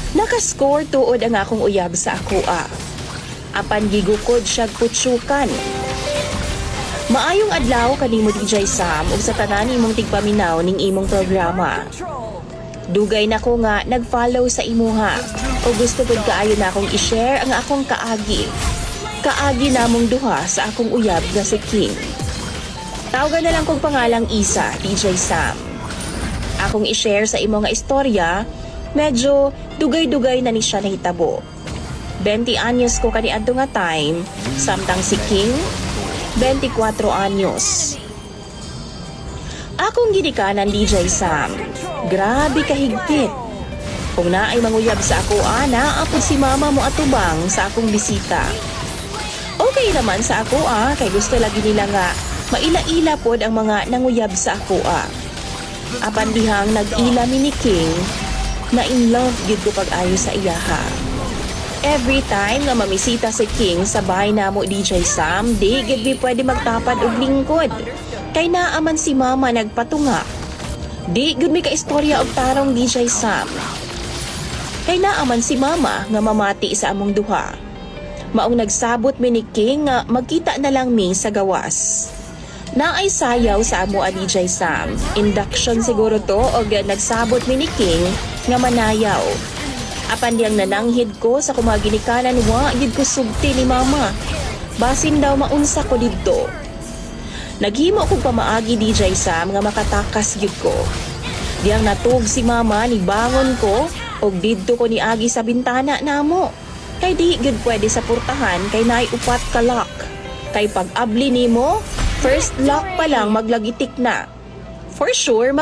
Nakascore tuod ang akong uyab sa akoa. Apan gigukod siyag putsukan. Maayong adlaw kanimo DJ Sam ug sa tanan imong tigpaminaw ning imong programa. Dugay na ko nga nag-follow sa imuha o gusto pud kaayo na akong i-share ang akong kaagi. Kaagi namong duha sa akong uyab nga si King. Tawagan na lang kong pangalang Isa, DJ Sam. Akong i-share sa imo nga istorya, medyo dugay-dugay na ni siya nahitabo. 20 anyos ko kaniadto nga time, samtang si King 24 anyos. Akong ginikanan DJ Sam. Grabe kahigpit. Kung naay manguyab sa ako, naapod si mama mo atubang sa akong bisita. Okay naman sa ako kay gusto lagi nila nga maila-ila pod ang mga nanguyab sa ako Apan dihang nag-ila mi ni King, na in love gid ko pag-ayo sa iyaha. Every time nga mamisita si King sa bahay namo DJ Sam, di gid mi pwede magtapad og lingkod. Kay naaman si mama nagpatunga. Di gud mi ka istorya og tarong DJ Sam. Kay naaman si mama nga mamati sa among duha. Maong nagsabot mi ni King nga magkita na lang mi sa gawas. Naay sayaw sa amo DJ Sam. Induction siguro to og nagsabot mi ni King nga manayaw. Apan diyang nananghid ko sa kumaginikanan wa gid ko sugti ni mama. Basin daw maunsa ko didto. Naghimo kong pamaagi DJ Sam nga makatakas gyud ko. Diyang natug si mama ni bangon ko og didto ko ni agi sa bintana namo. Kay di gyud pwede sa purtahan kay naay upat ka lock. Kay pag abli nimo, first lock pa lang maglagitik na. For sure